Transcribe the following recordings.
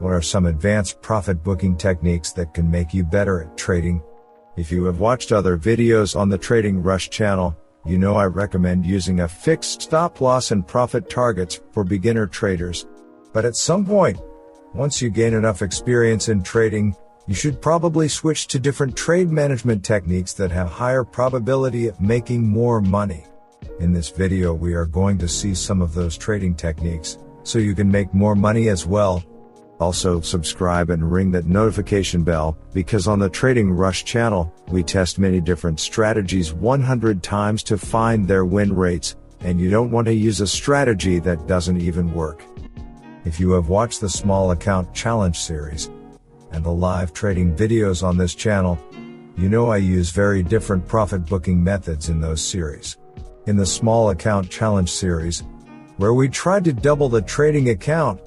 What are some advanced profit booking techniques that can make you better at trading? If you have watched other videos on the Trading Rush channel, you know I recommend using a fixed stop loss and profit targets for beginner traders. But at some point, once you gain enough experience in trading, you should probably switch to different trade management techniques that have higher probability of making more money. In this video we are going to see some of those trading techniques, so you can make more money as well. Also subscribe and ring that notification bell, because on the Trading Rush channel, we test many different strategies 100 times to find their win rates, and you don't want to use a strategy that doesn't even work. If you have watched the Small Account Challenge series, and the live trading videos on this channel, you know I use very different profit booking methods in those series. In the Small Account Challenge series, where we tried to double the trading account,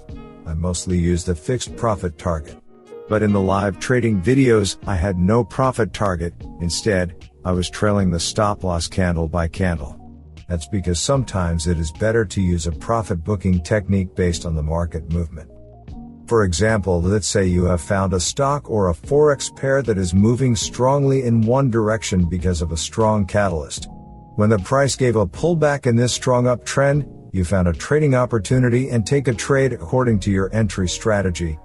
I mostly used a fixed profit target. But in the live trading videos, I had no profit target. Instead, I was trailing the stop loss candle by candle. That's because sometimes it is better to use a profit booking technique based on the market movement. For example, let's say you have found a stock or a forex pair that is moving strongly in one direction because of a strong catalyst. When the price gave a pullback in this strong uptrend, you found a trading opportunity and take a trade according to your entry strategy.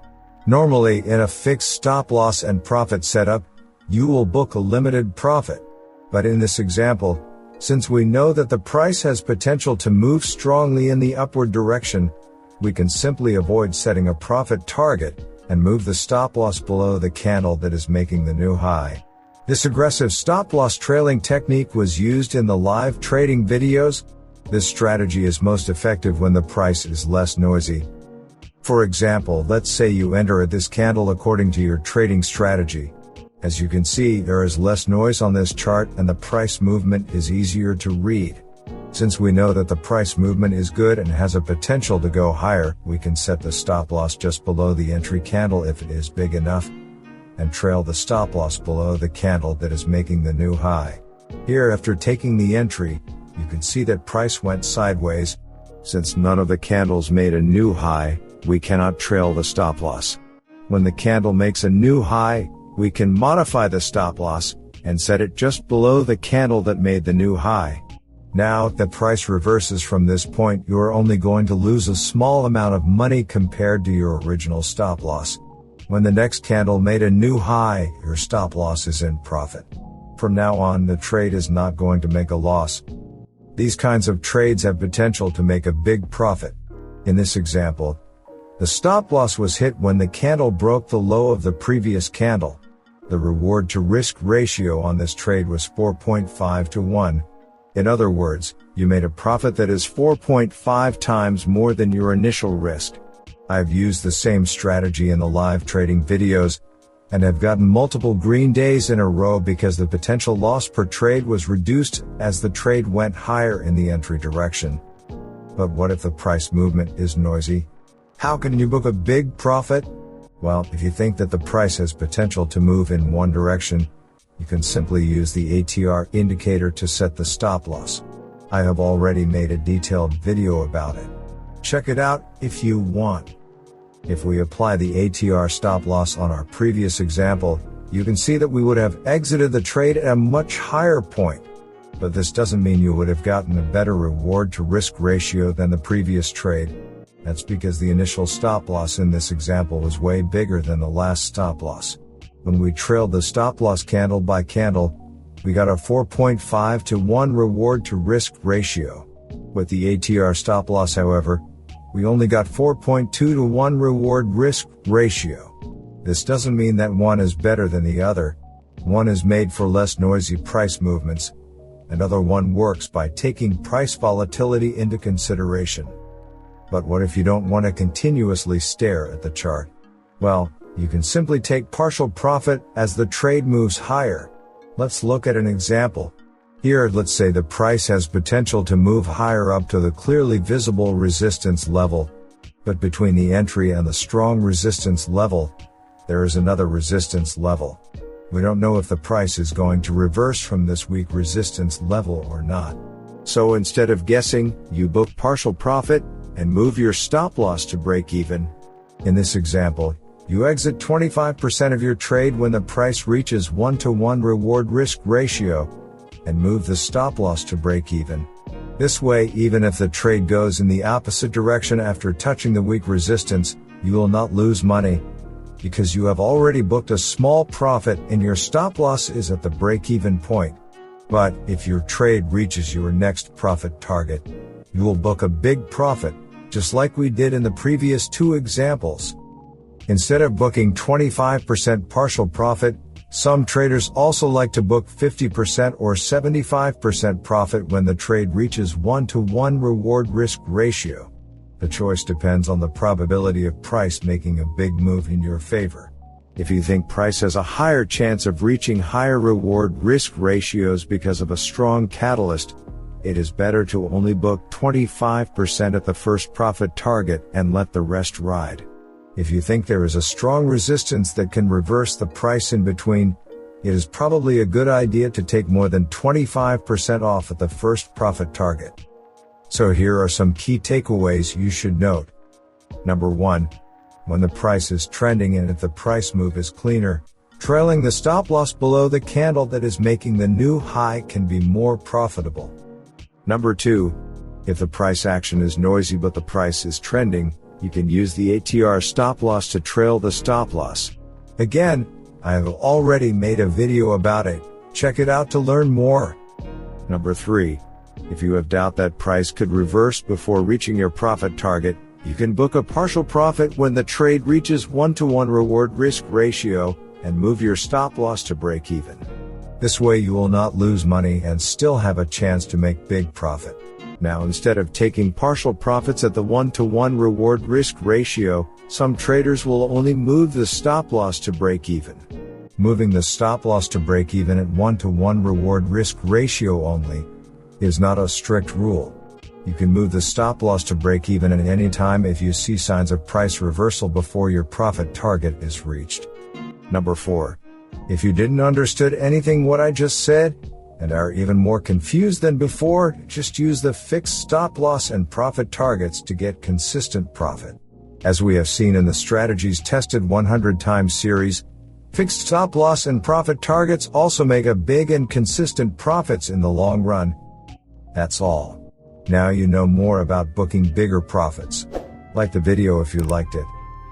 Normally, in a fixed stop loss and profit setup, you will book a limited profit. But in this example, since we know that the price has potential to move strongly in the upward direction, we can simply avoid setting a profit target and move the stop loss below the candle that is making the new high. This aggressive stop loss trailing technique was used in the live trading videos. This strategy is most effective when the price is less noisy. For example, let's say you enter at this candle according to your trading strategy. As you can see, there is less noise on this chart and the price movement is easier to read. Since we know that the price movement is good and has a potential to go higher, we can set the stop loss just below the entry candle if it is big enough, and trail the stop loss below the candle that is making the new high. Here, after taking the entry, you can see that price went sideways. Since none of the candles made a new high, we cannot trail the stop loss. When the candle makes a new high, we can modify the stop loss and set it just below the candle that made the new high. Now, if the price reverses from this point, you are only going to lose a small amount of money compared to your original stop loss. When the next candle made a new high, your stop loss is in profit. From now on, the trade is not going to make a loss. These kinds of trades have potential to make a big profit. In this example, the stop loss was hit when the candle broke the low of the previous candle. The reward to risk ratio on this trade was 4.5 to 1. In other words, you made a profit that is 4.5 times more than your initial risk. I've used the same strategy in the live trading videos, and have gotten multiple green days in a row because the potential loss per trade was reduced as the trade went higher in the entry direction. But what if the price movement is noisy? How can you book a big profit? Well, if you think that the price has potential to move in one direction, you can simply use the ATR indicator to set the stop loss. I have already made a detailed video about it. Check it out if you want. If we apply the ATR stop loss on our previous example, you can see that we would have exited the trade at a much higher point. But this doesn't mean you would have gotten a better reward to risk ratio than the previous trade. That's because the initial stop loss in this example was way bigger than the last stop loss. When we trailed the stop loss candle by candle, we got a 4.5 to 1 reward to risk ratio. With the ATR stop loss, however, we only got 4.2 to 1 reward risk ratio. This doesn't mean that one is better than the other. One is made for less noisy price movements. Another one works by taking price volatility into consideration. But what if you don't want to continuously stare at the chart? Well, you can simply take partial profit as the trade moves higher. Let's look at an example. Here, let's say the price has potential to move higher up to the clearly visible resistance level. But between the entry and the strong resistance level, there is another resistance level. We don't know if the price is going to reverse from this weak resistance level or not. So instead of guessing, you book partial profit and move your stop loss to break even. In this example, You exit 25% of your trade when the price reaches 1-to-1 reward risk ratio, and move the stop loss to break even. This way, even if the trade goes in the opposite direction after touching the weak resistance, you will not lose money, because you have already booked a small profit and your stop loss is at the break-even point. But if your trade reaches your next profit target, you will book a big profit, just like we did in the previous two examples. Instead of booking 25% partial profit, some traders also like to book 50% or 75% profit when the trade reaches 1-to-1 reward risk ratio. The choice depends on the probability of price making a big move in your favor. If you think price has a higher chance of reaching higher reward risk ratios because of a strong catalyst, it is better to only book 25% at the first profit target and let the rest ride. If you think there is a strong resistance that can reverse the price in between, it is probably a good idea to take more than 25% off at the first profit target. So here are some key takeaways you should note. Number 1. When the price is trending and if the price move is cleaner, trailing the stop loss below the candle that is making the new high can be more profitable. Number 2. If the price action is noisy but the price is trending, you can use the ATR stop loss to trail the stop loss. Again, I have already made a video about it. Check it out to learn more. Number 3. If you have doubt that price could reverse before reaching your profit target, you can book a partial profit when the trade reaches 1-to-1 reward risk ratio and move your stop loss to break even. This way you will not lose money and still have a chance to make big profit. Now, instead of taking partial profits at the 1-to-1 reward risk ratio, some traders will only move the stop loss to break even. Moving the stop loss to break even at 1-to-1 reward risk ratio only is not a strict rule. You can move the stop loss to break even at any time if you see signs of price reversal before your profit target is reached. Number 4. If you didn't understood anything what I just said, and are even more confused than before, just use the fixed stop loss and profit targets to get consistent profit. As we have seen in the Strategies Tested 100 Times series, fixed stop loss and profit targets also make a big and consistent profits in the long run. That's all. Now you know more about booking bigger profits. Like the video if you liked it.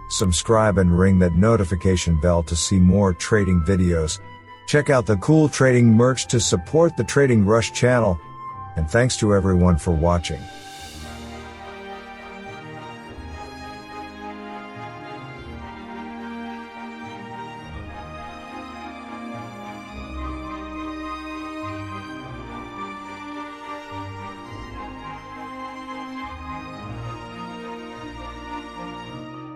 Subscribe and ring that notification bell to see more trading videos. Check out the cool trading merch to support the Trading Rush channel. And thanks to everyone for watching.